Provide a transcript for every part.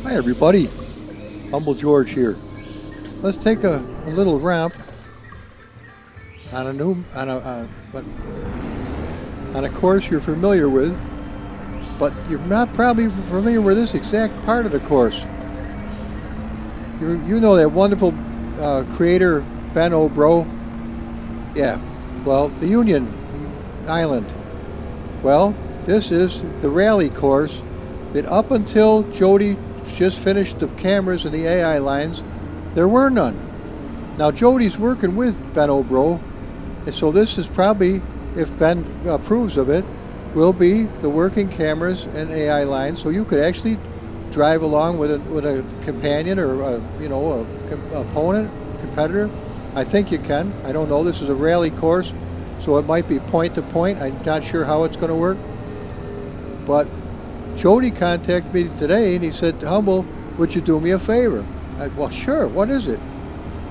Hi everybody, Humble George here. Let's take a little ramp on a course you're familiar with, but you're not probably familiar with this exact part of the course. You know that wonderful creator Ben Obro? Yeah. Well, the Union Island. Well, this is the rally course that up until Jody just finished the cameras and the AI lines, there were none. Now Jody's working with Ben Obro, and so this is probably, if Ben approves of it, will be the working cameras and AI lines. So you could actually drive along with a companion or a opponent, competitor. I think you can. I don't know. This is a rally course, so it might be point to point. I'm not sure how it's going to work, but Jody contacted me today and he said, "Humble, would you do me a favor?" I said, "Well, sure. What is it?"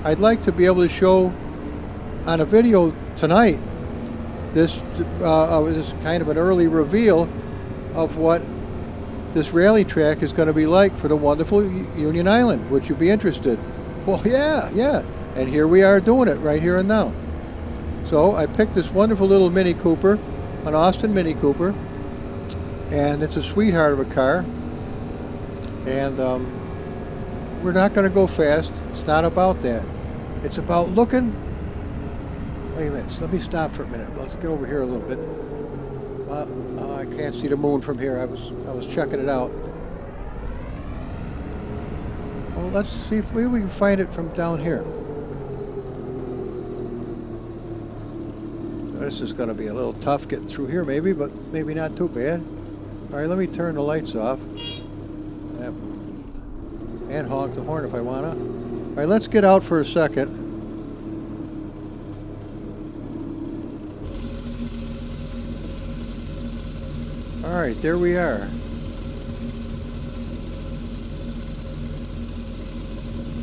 "I'd like to be able to show on a video tonight this kind of an early reveal of what this rally track is going to be like for the wonderful Union Island. Would you be interested?" "Well, yeah. And here we are doing it right here and now." So I picked this wonderful little Mini Cooper, an Austin Mini Cooper, and it's a sweetheart of a car. And we're not going to go fast. It's not about that. It's about looking. Wait a minute. Let me stop for a minute. Let's get over here a little bit. I can't see the moon from here. I was checking it out. Well, let's see if maybe we can find it from down here. This is going to be a little tough getting through here, maybe, but maybe not too bad. All right, let me turn the lights off. And honk the horn if I want to. All right, let's get out for a second. All right, there we are.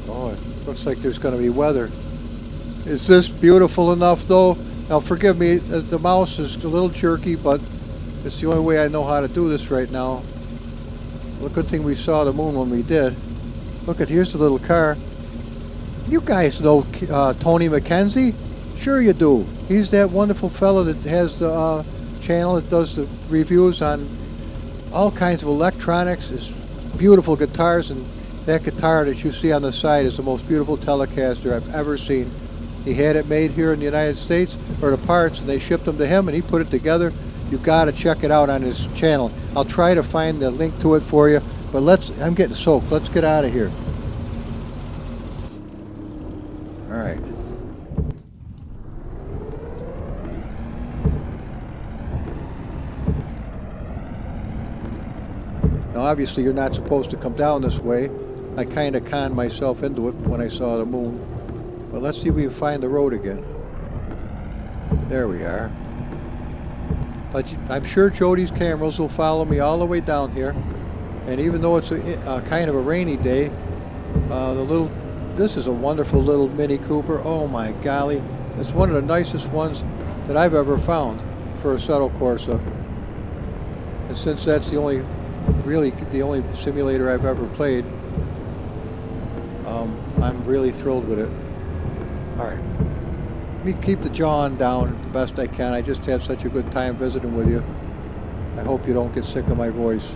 Oh, it looks like there's going to be weather. Is this beautiful enough, though? Now, forgive me, the mouse is a little jerky, but it's the only way I know how to do this right now. Well, good thing we saw the moon when we did. Look at, here's the little car. You guys know Tony McKenzie? Sure you do. He's that wonderful fellow that has the channel that does the reviews on all kinds of electronics. It's beautiful guitars, and that guitar that you see on the side is the most beautiful telecaster I've ever seen. He had it made here in the United States, or the parts, and they shipped them to him, and he put it together. You got to check it out on his channel. I'll try to find the link to it for you, but I'm getting soaked. Let's get out of here. All right. Now, obviously, you're not supposed to come down this way. I kind of conned myself into it when I saw the moon. But let's see if we can find the road again. There we are. But I'm sure Jody's cameras will follow me all the way down here. And even though it's a kind of a rainy day, this is a wonderful little Mini Cooper. Oh my golly. It's one of the nicest ones that I've ever found for a Assetto Corsa. And since that's the only simulator I've ever played, I'm really thrilled with it. All right, let me keep the jawing down the best I can. I just have such a good time visiting with you. I hope you don't get sick of my voice.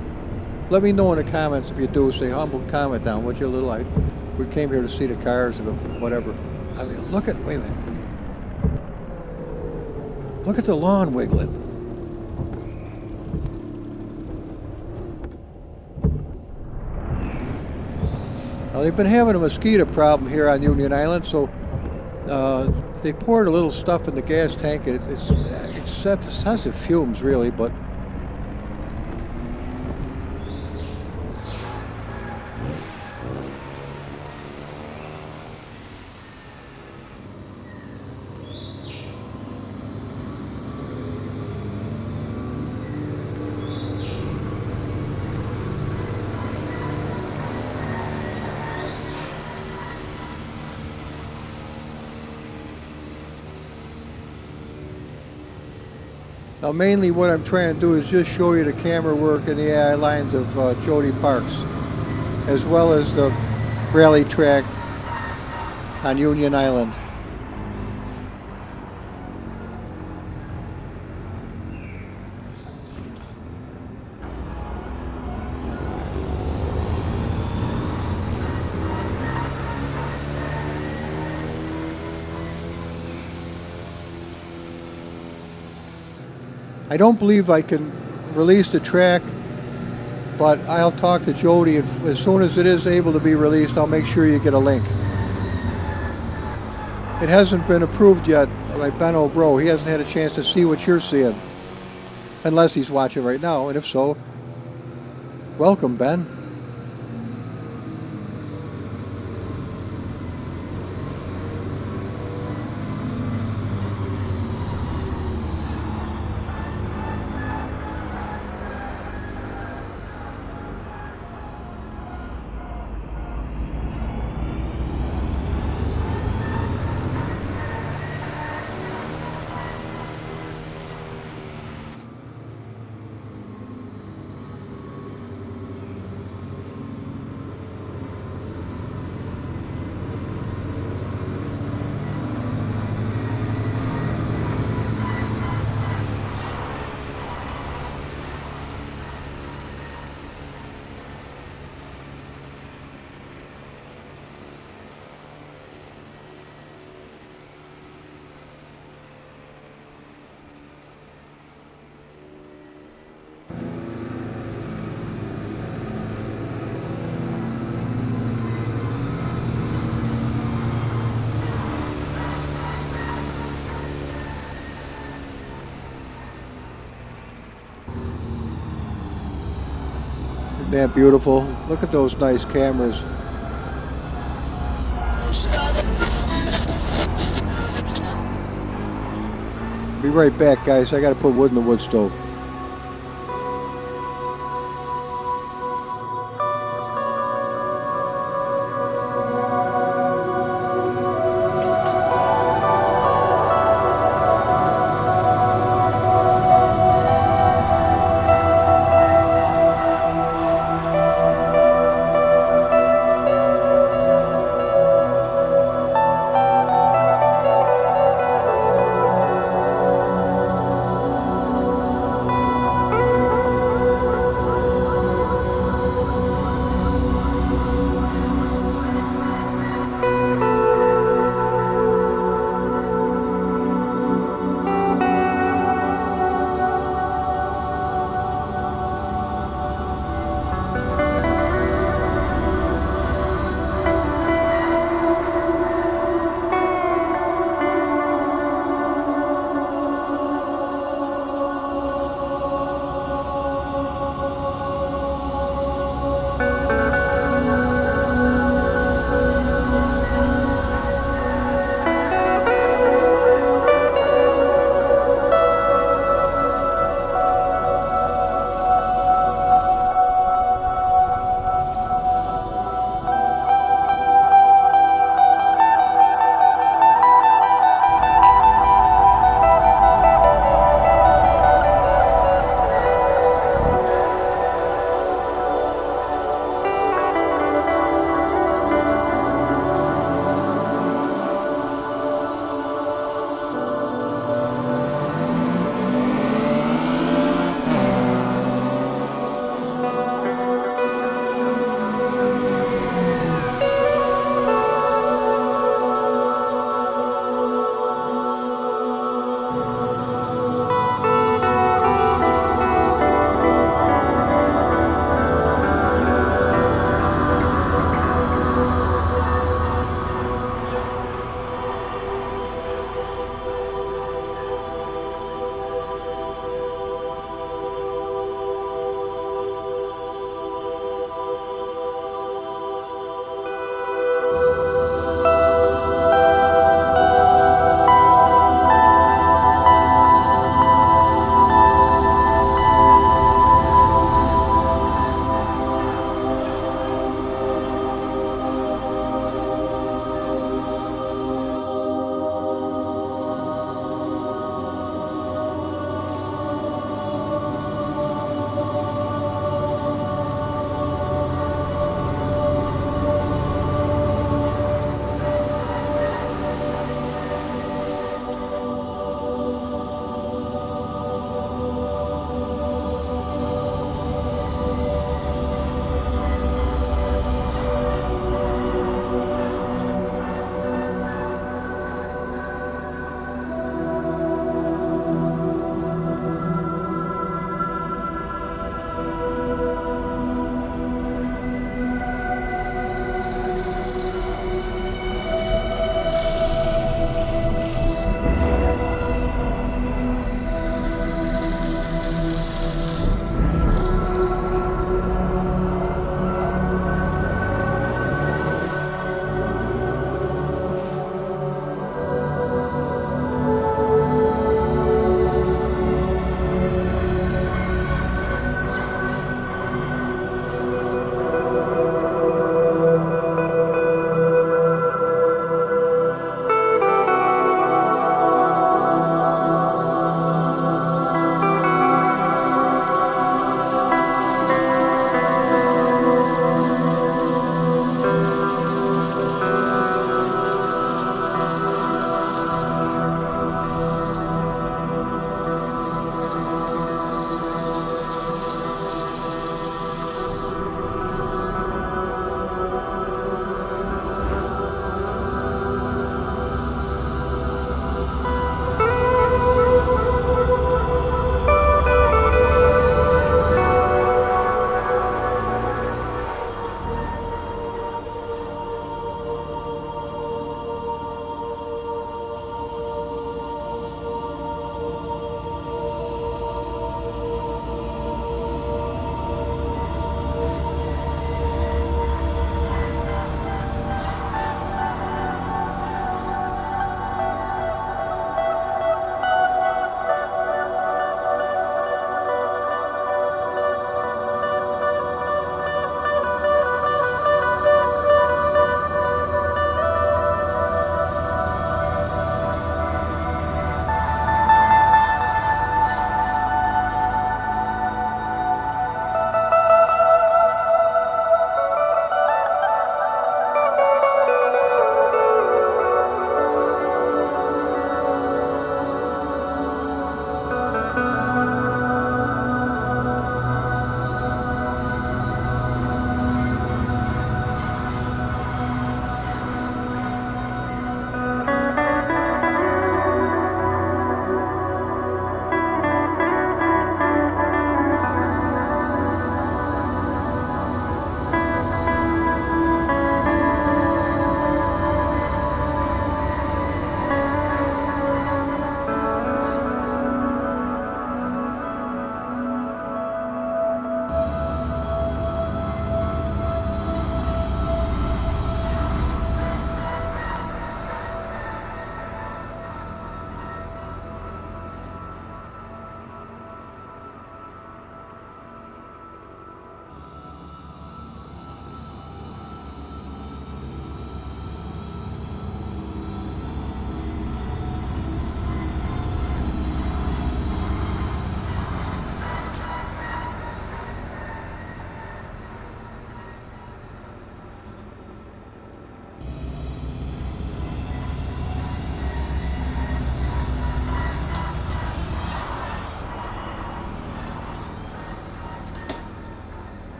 Let me know in the comments if you do. Say, "Humble, comment down. What's your little idea?" We came here to see the cars and whatever. I mean, wait a minute. Look at the lawn wiggling. Now, they've been having a mosquito problem here on Union Island, so they poured a little stuff in the gas tank. It's excessive fumes, really, but now mainly what I'm trying to do is just show you the camera work and the AI lines of Jody Parks. as well as the rally track on Union Island. I don't believe I can release the track, but I'll talk to Jody, and as soon as it is able to be released, I'll make sure you get a link. It hasn't been approved yet by Ben Obro. He hasn't had a chance to see what you're seeing, unless he's watching right now, and if so, welcome, Ben. Isn't that beautiful? Look at those nice cameras. Be right back, guys. I gotta put wood in the wood stove.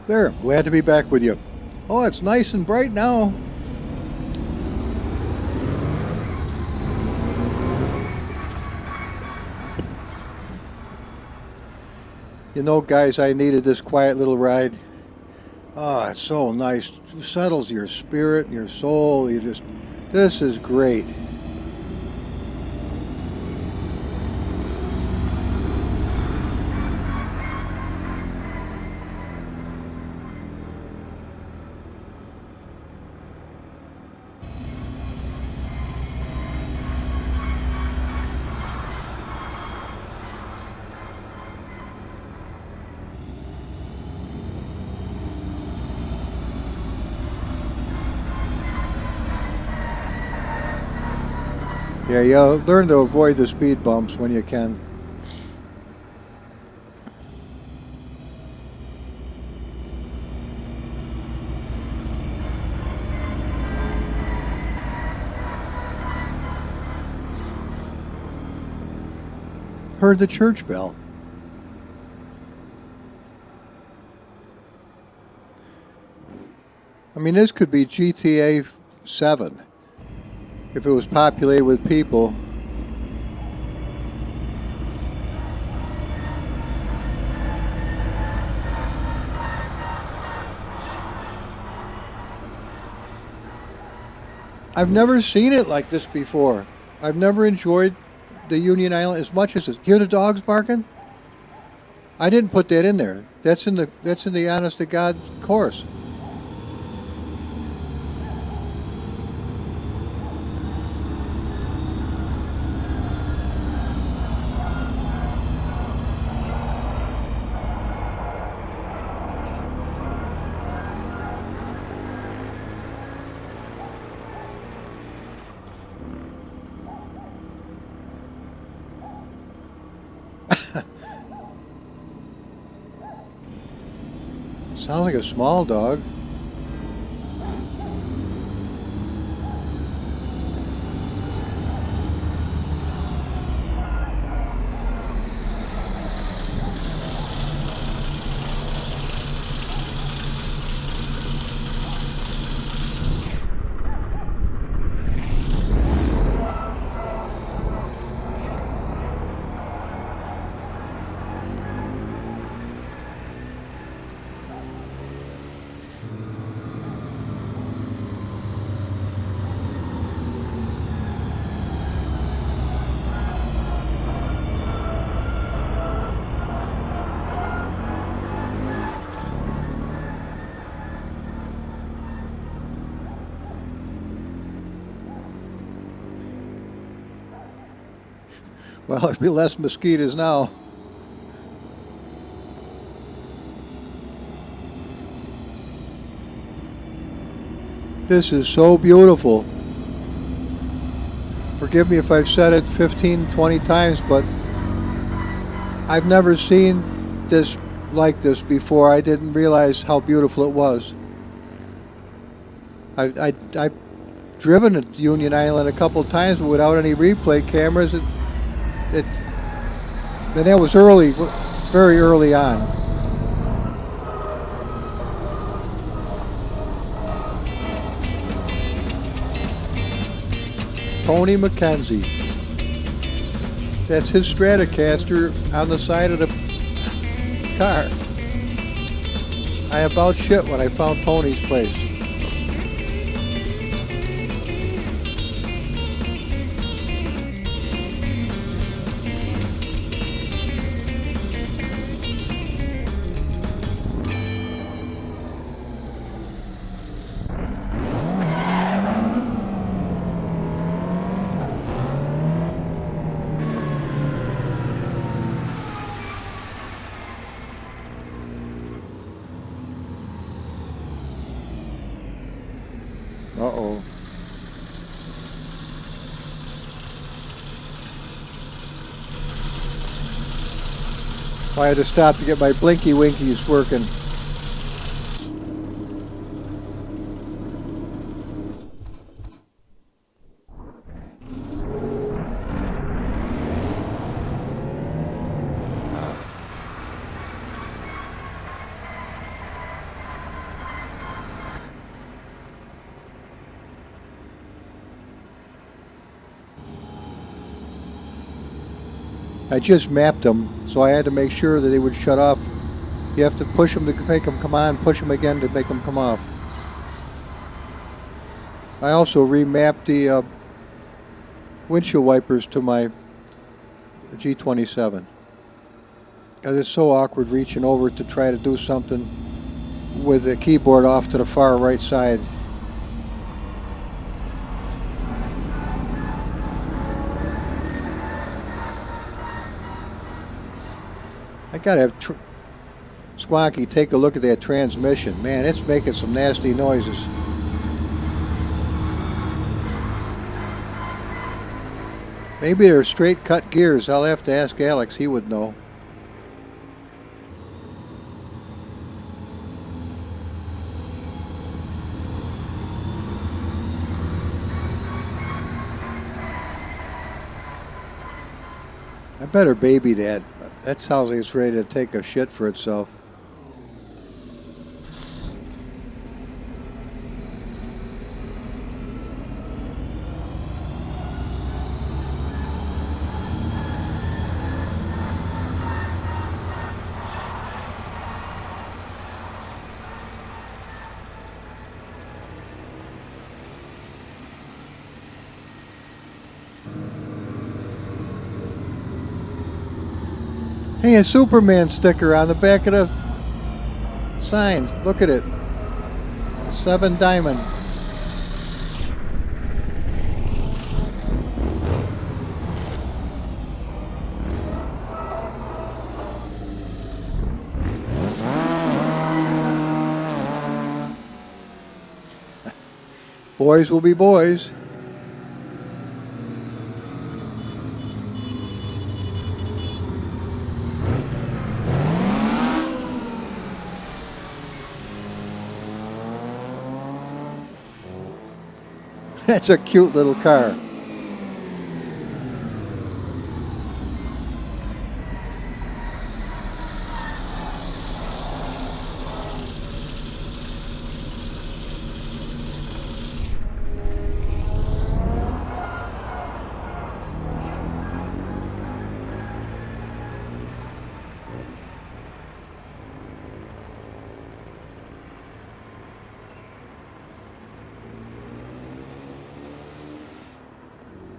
There, glad to be back with you. Oh, it's nice and bright now. You know, guys, I needed this quiet little ride. Oh, it's so nice. It settles your spirit and your soul. This is great. Yeah, you learn to avoid the speed bumps when you can. Heard the church bell. I mean, this could be GTA 7 if it was populated with people. I've never seen it like this before. I've never enjoyed the Union Island as much as this. Hear the dogs barking? I didn't put that in there. That's in the honest to God course. Sounds like a small dog. Well, there'll be less mosquitoes now. This is so beautiful. Forgive me if I've said it 15, 20 times, but I've never seen this like this before. I didn't realize how beautiful it was. I've driven at Union Island a couple times, but without any replay cameras. And that was early, very early on. Tony McKenzie. That's his Stratocaster on the side of the car. I about shit when I found Tony's place. Uh-oh. I had to stop to get my blinky winkies working. I just mapped them, so I had to make sure that they would shut off. You have to push them to make them come on, push them again to make them come off. I also remapped the windshield wipers to my G27. Because it's so awkward reaching over to try to do something with the keyboard off to the far right side. I gotta have Squonky take a look at that transmission. Man, it's making some nasty noises. Maybe they're straight cut gears. I'll have to ask Alex, he would know. I better baby that. That sounds like it's ready to take a shit for itself. Hey, a Superman sticker on the back of the signs. Look at it. 7 diamond. Boys will be boys. That's a cute little car.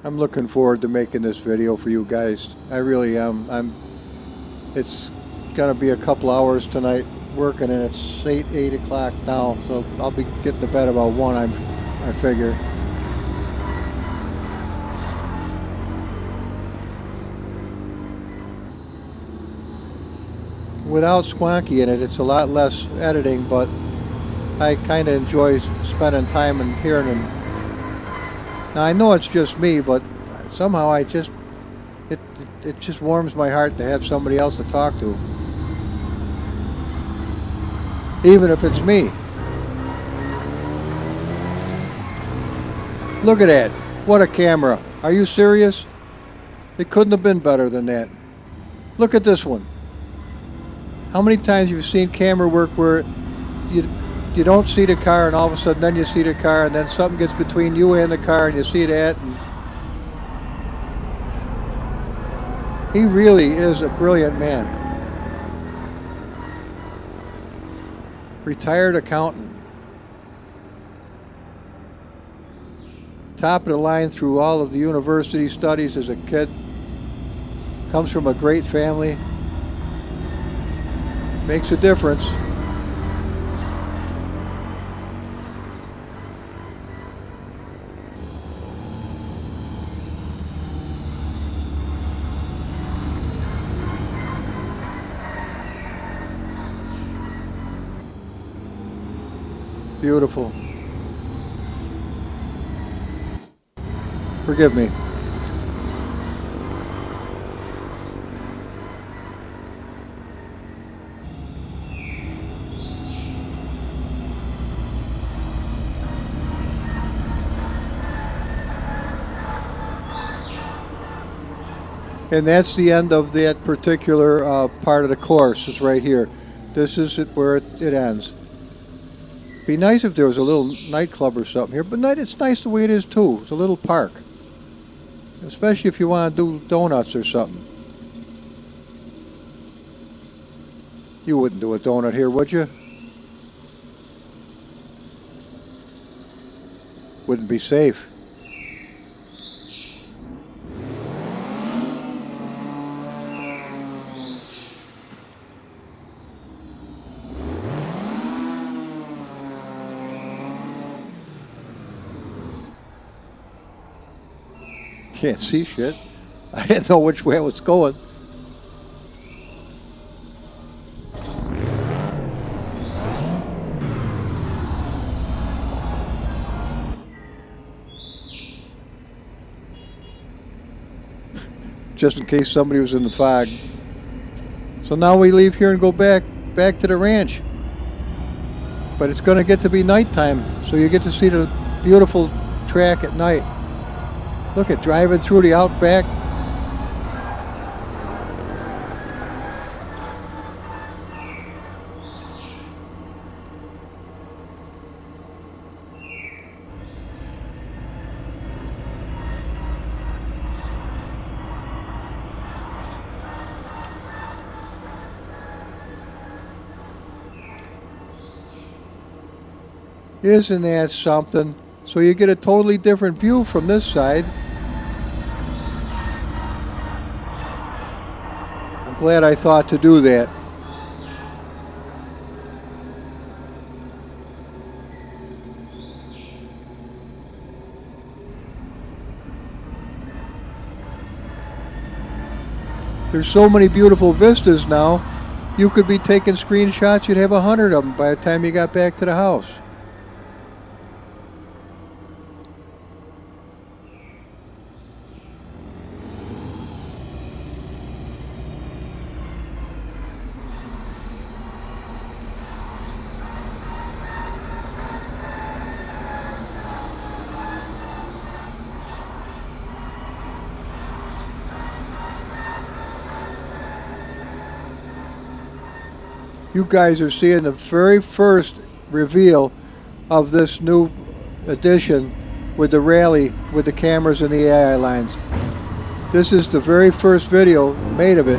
I'm looking forward to making this video for you guys. I really am. It's gonna be a couple hours tonight working, and it's 8 o'clock now, so I'll be getting to bed about 1, I figure. Without Squonky in it, it's a lot less editing, but I kind of enjoy spending time and hearing him. Now I know it's just me, but somehow it just warms my heart to have somebody else to talk to, even if it's me. Look at that! What a camera! Are you serious? It couldn't have been better than that. Look at this one. How many times have you seen camera work where you don't see the car, and all of a sudden then you see the car, and then something gets between you and the car, and you see that? And he really is a brilliant man. Retired accountant. Top of the line through all of the university studies as a kid. Comes from a great family. Makes a difference. Beautiful. Forgive me. And that's the end of that particular part of the course, is right here. This is where it ends. Be nice if there was a little nightclub or something here, but it's nice the way it is too. It's a little park, especially if you want to do donuts or something. You wouldn't do a donut here, would you? Wouldn't be safe. Can't see shit. I didn't know which way I was going. Just in case somebody was in the fog. So now we leave here and go back to the ranch. But it's going to get to be nighttime, so you get to see the beautiful track at night. Look at driving through the outback. Isn't that something? So you get a totally different view from this side. I'm glad I thought to do that. There's so many beautiful vistas now. You could be taking screenshots, you'd have 100 of them by the time you got back to the house. You guys are seeing the very first reveal of this new edition with the rally, with the cameras and the AI lines. This is the very first video made of it.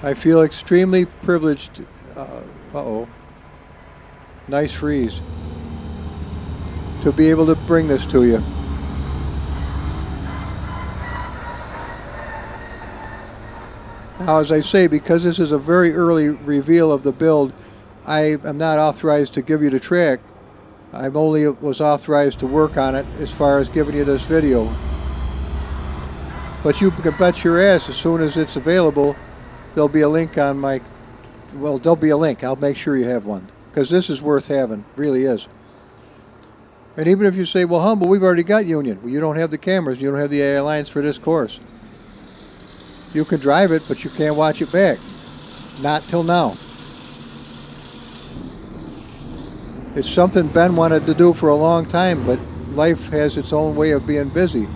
I feel extremely privileged. Uh-oh. Nice freeze. To be able to bring this to you. Now, as I say, because this is a very early reveal of the build, I am not authorized to give you the track. I only was authorized to work on it as far as giving you this video. But you can bet your ass as soon as it's available, there'll be a link on my... Well, there'll be a link. I'll make sure you have one. Because this is worth having. Really is. And even if you say, well, Humble, we've already got Union. Well, you don't have the cameras. You don't have the AI lines for this course. You can drive it, but you can't watch it back. Not till now. It's something Ben wanted to do for a long time, but life has its own way of being busy.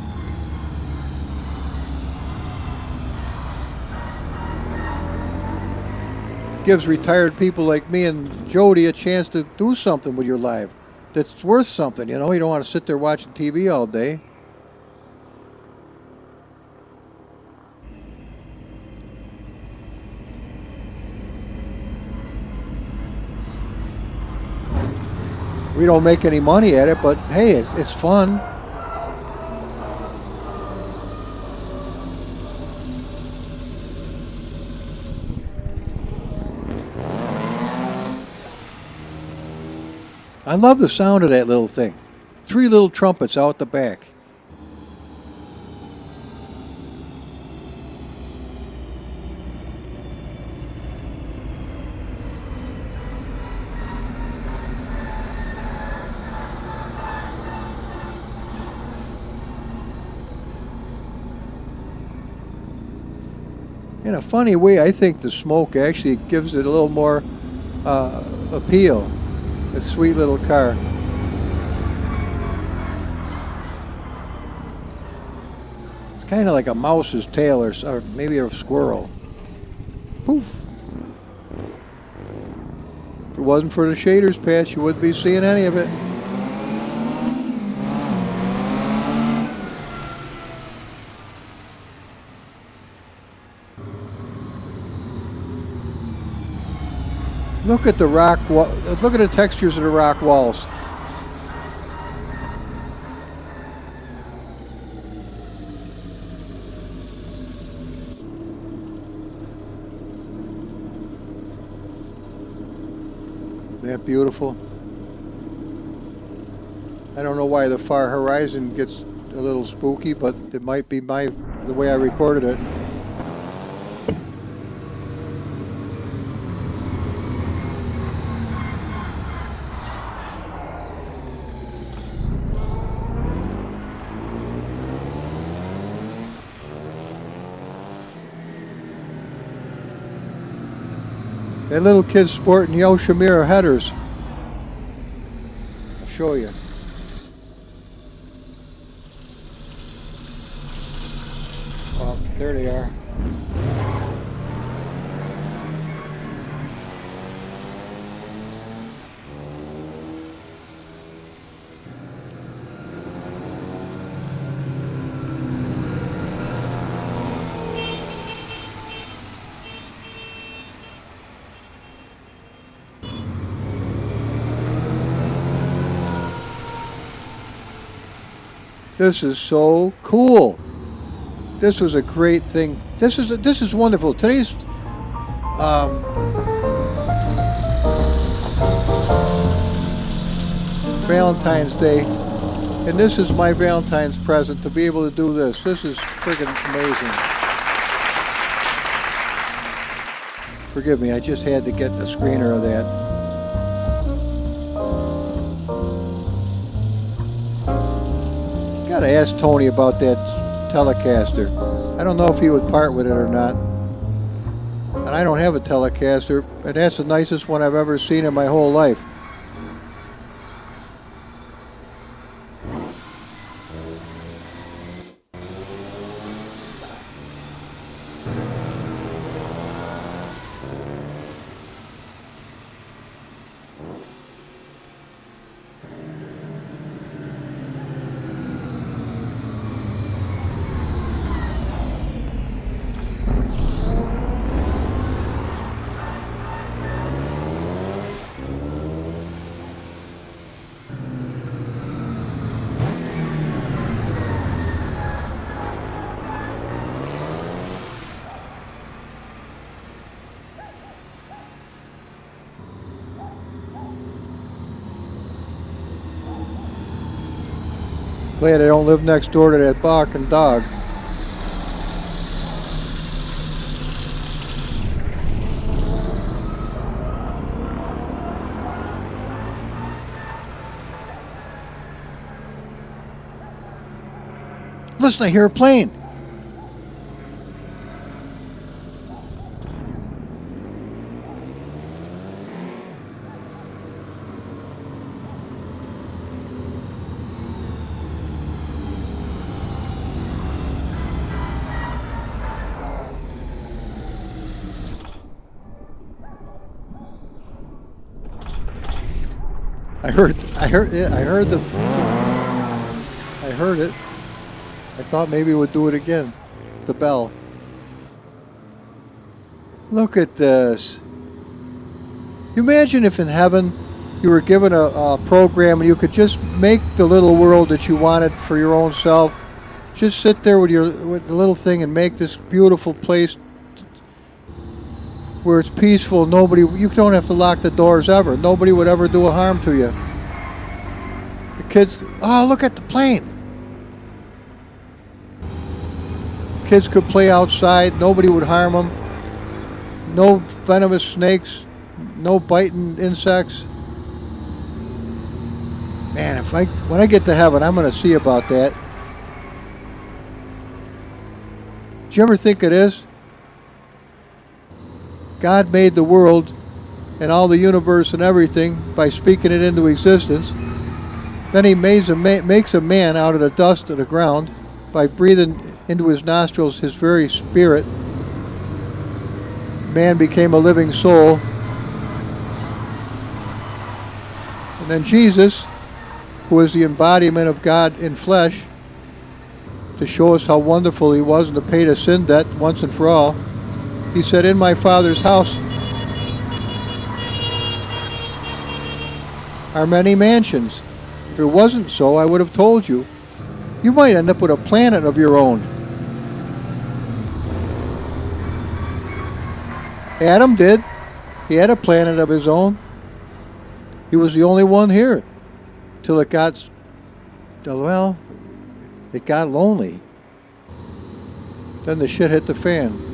Gives retired people like me and Jody a chance to do something with your life that's worth something, you know? You don't want to sit there watching TV all day. We don't make any money at it, but hey, it's fun. I love the sound of that little thing. 3 little trumpets out the back. In a funny way, I think the smoke actually gives it a little more appeal. A sweet little car. It's kind of like a mouse's tail or maybe a squirrel. Poof. If it wasn't for the shaders patch, you wouldn't be seeing any of it. Look at the rock wall. Look at the textures of the rock walls. Isn't that beautiful? I don't know why the far horizon gets a little spooky, but it might be the way I recorded it. That little kid's sporting Yoshimura headers. I'll show you. Oh, there they are. This is so cool. This was a great thing. This is wonderful. Today's Valentine's Day, and this is my Valentine's present to be able to do this. This is friggin' amazing. Forgive me, I just had to get a screener of that. Gotta ask Tony about that telecaster. I don't know if he would part with it or not. And I don't have a telecaster, and that's the nicest one I've ever seen in my whole life. Glad I don't live next door to that barking dog. Listen, I hear a plane. I heard it. I thought maybe it would do it again. The bell. Look at this. You imagine if in heaven you were given a program and you could just make the little world that you wanted for your own self. Just sit there with the little thing and make this beautiful place where it's peaceful. You don't have to lock the doors ever. Nobody would ever do a harm to you. The kids, oh, look at the plane. Kids could play outside. Nobody would harm them. No venomous snakes. No biting insects. Man, when I get to heaven, I'm going to see about that. Do you ever think it is? God made the world and all the universe and everything by speaking it into existence. Then he makes a man out of the dust of the ground by breathing into his nostrils his very spirit. Man became a living soul. And then Jesus, who is the embodiment of God in flesh, to show us how wonderful he was and to pay the sin debt once and for all, he said, in my Father's house are many mansions. If it wasn't so, I would have told you. You might end up with a planet of your own. Adam did. He had a planet of his own. He was the only one here. Till it got, well, it got lonely. Then the shit hit the fan.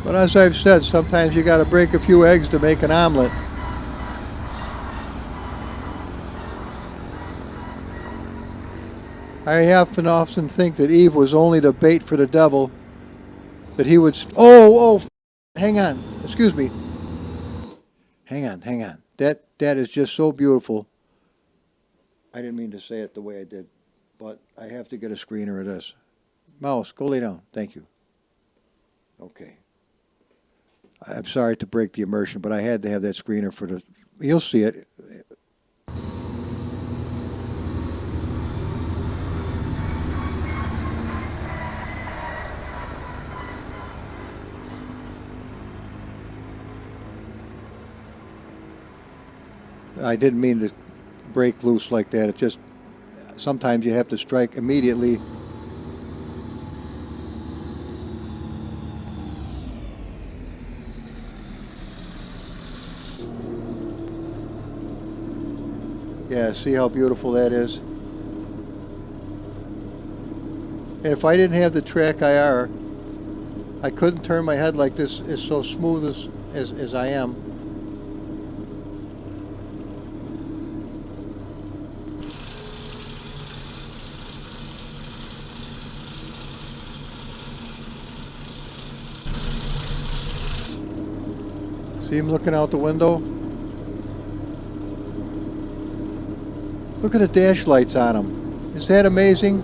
But as I've said, sometimes you gotta break a few eggs to make an omelet. I often think that Eve was only the bait for the devil. That he would... hang on. Excuse me. Hang on. That is just so beautiful. I didn't mean to say it the way I did, but I have to get a screener of this. Mouse, go lay down. Thank you. Okay. I'm sorry to break the immersion, but I had to have that screener for the... You'll see it. I didn't mean to break loose like that. It just, sometimes you have to strike immediately. Yeah, see how beautiful that is? And if I didn't have the track IR, I couldn't turn my head like this. Is so smooth as I am. See him looking out the window? Look at the dash lights on him. Is that amazing?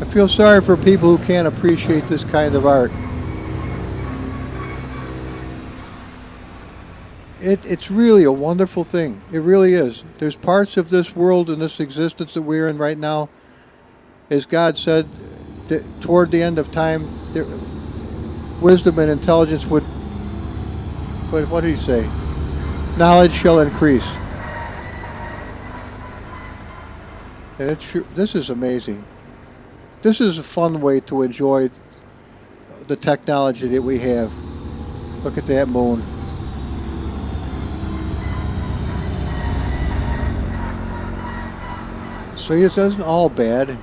I feel sorry for people who can't appreciate this kind of art. It's really a wonderful thing. It really is. There's parts of this world and this existence that we're in right now, as God said, that toward the end of time, wisdom and intelligence would, what did he say? Knowledge shall increase. And this is amazing. This is a fun way to enjoy the technology that we have. Look at that moon. So it isn't all bad.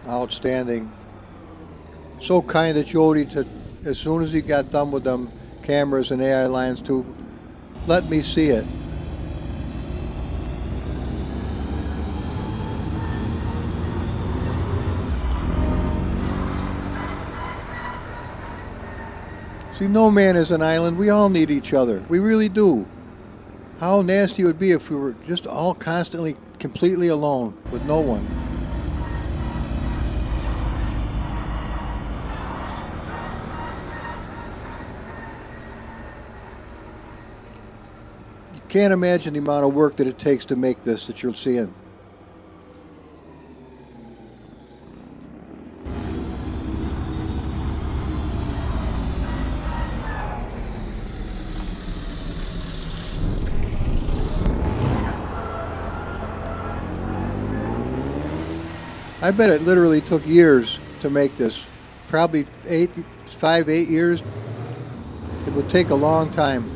Outstanding. So kind of Jody to, as soon as he got done with them cameras and AI lines, to let me see it. See, no man is an island. We all need each other. We really do. How nasty it would be if we were just all constantly, completely alone with no one. You can't imagine the amount of work that it takes to make this that you're seeing. I bet it literally took years to make this. Probably 5, 8 years. It would take a long time.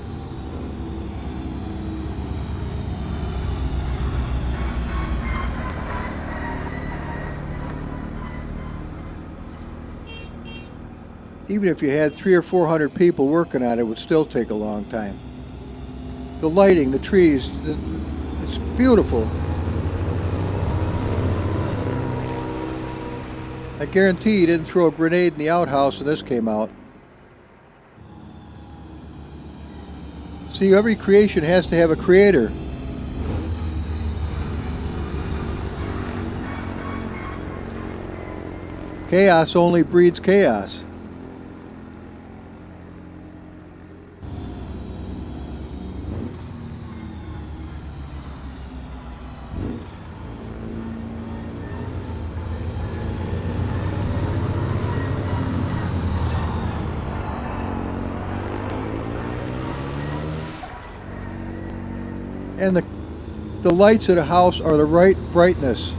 Even if you had 300 or 400 people working on it, it would still take a long time. The lighting, the trees, it's beautiful. I guarantee you didn't throw a grenade in the outhouse when this came out. See, every creation has to have a creator. Chaos only breeds chaos. And the lights of the house are the right brightness.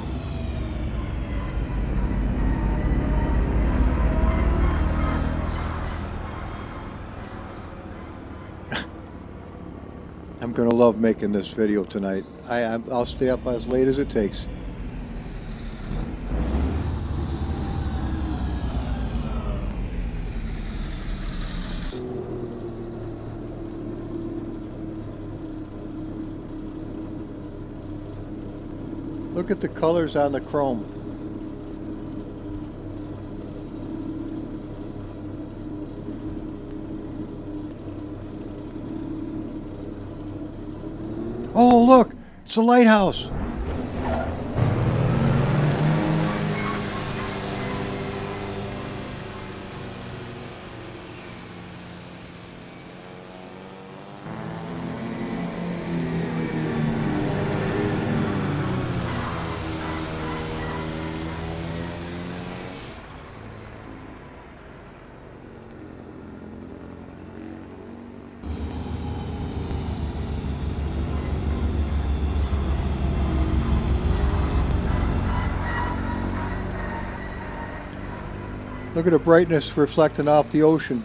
I'm going to love making this video tonight. I'll stay up as late as it takes. Look at the colors on the chrome. Oh, look, it's a lighthouse. Look at the brightness reflecting off the ocean.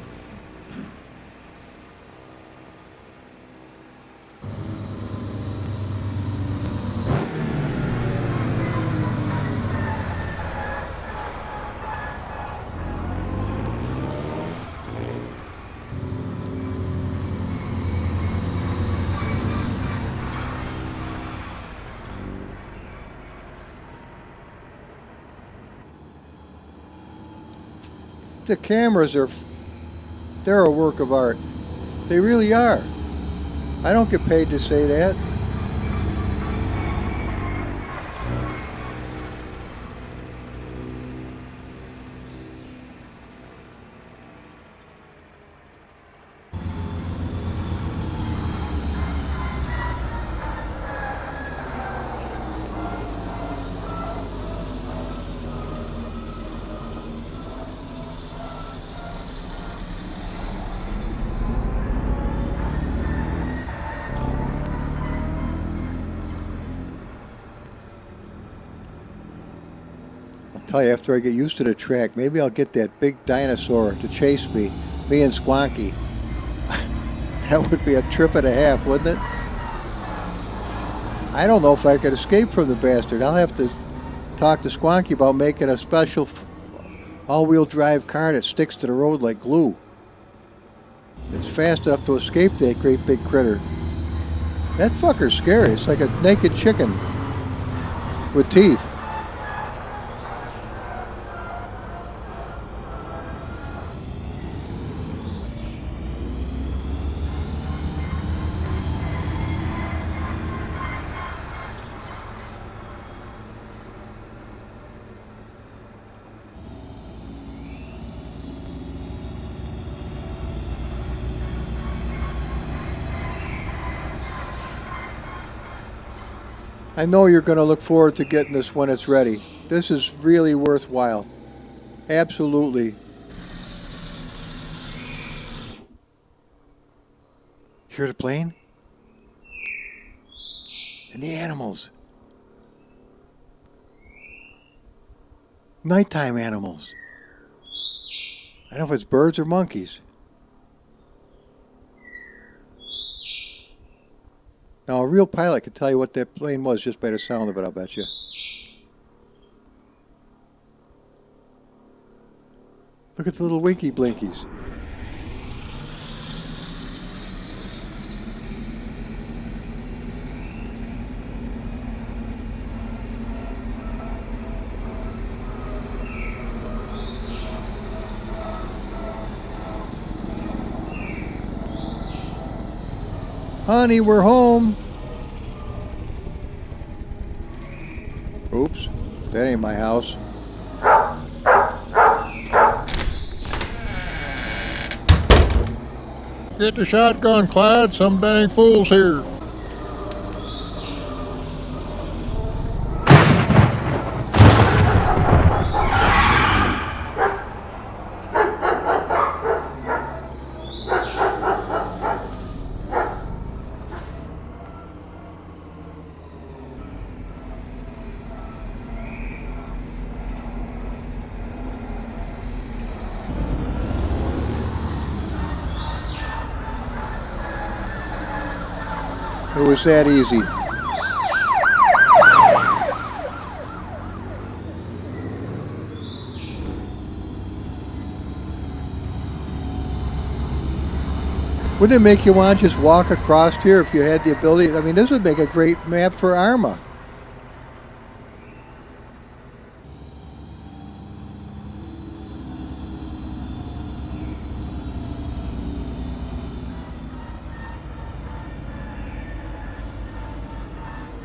The cameras they're a work of art. They really are. I don't get paid to say that. Tell you, after I get used to the track, maybe I'll get that big dinosaur to chase me and Squonky. That would be a trip and a half, wouldn't it? I don't know if I could escape from the bastard. I'll have to talk to Squonky about making a special all-wheel drive car that sticks to the road like glue. It's fast enough to escape that great big critter. That fucker's scary. It's like a naked chicken with teeth. I know you're going to look forward to getting this when it's ready. This is really worthwhile. Absolutely. Hear the plane? And the animals. Nighttime animals. I don't know if it's birds or monkeys. Now, a real pilot could tell you what that plane was just by the sound of it, I'll bet you. Look at the little winky blinkies. Honey, we're home. Oops, that ain't my house. Get the shotgun, Clyde. Some dang fool's here. It was that easy. Wouldn't it make you want to just walk across here if you had the ability? I mean, this would make a great map for Arma.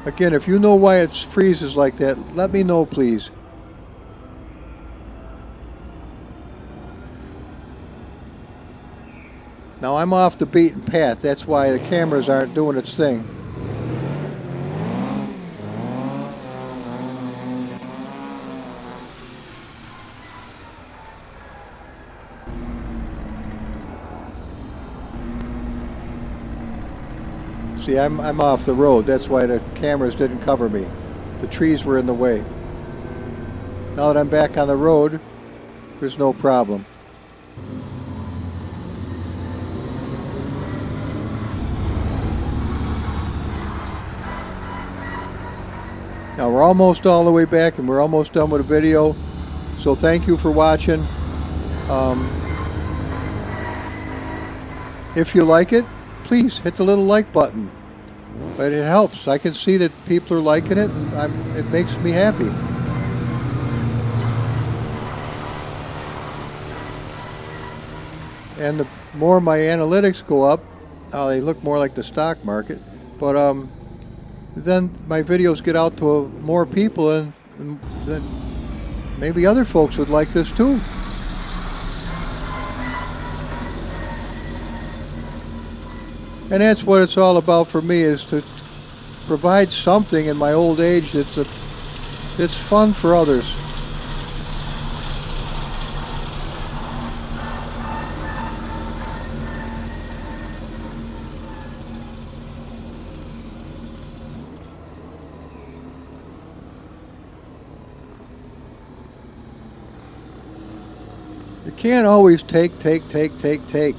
Again, if you know why it freezes like that, let me know, please. Now, I'm off the beaten path. That's why the cameras aren't doing its thing. See, I'm off the road. That's why the cameras didn't cover me. The trees were in the way. Now that I'm back on the road, there's no problem. Now we're almost all the way back and we're almost done with the video. So thank you for watching. If you like it, please hit the little like button. But it helps. I can see that people are liking it, and it makes me happy. And the more my analytics go up, they look more like the stock market. But then my videos get out to more people, and then maybe other folks would like this too. And that's what it's all about for me, is to provide something in my old age that's fun for others. You can't always take.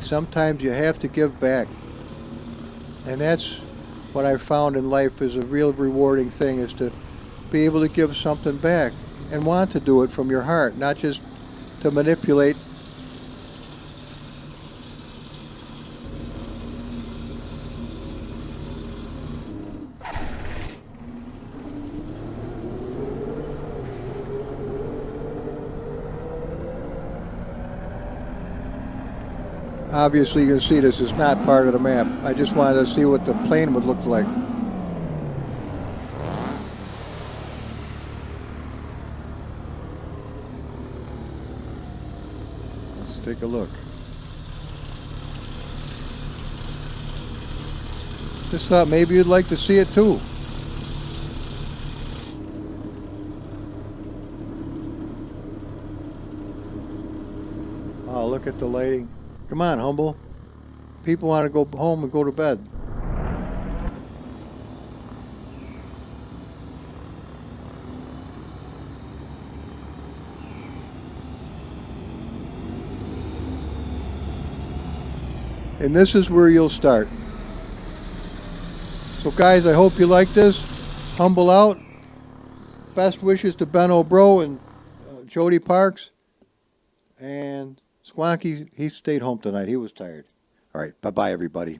Sometimes you have to give back. And that's what I found in life is a real rewarding thing, is to be able to give something back and want to do it from your heart, not just to manipulate. Obviously, you can see this is not part of the map. I just wanted to see what the plane would look like. Let's take a look. Just thought maybe you'd like to see it too. Oh, look at the lighting. Come on, Humble. People want to go home and go to bed. And this is where you'll start. So guys, I hope you like this. Humble out. Best wishes to Ben Obro and Jody Parks. And Squonky, he stayed home tonight. He was tired. All right, bye-bye, everybody.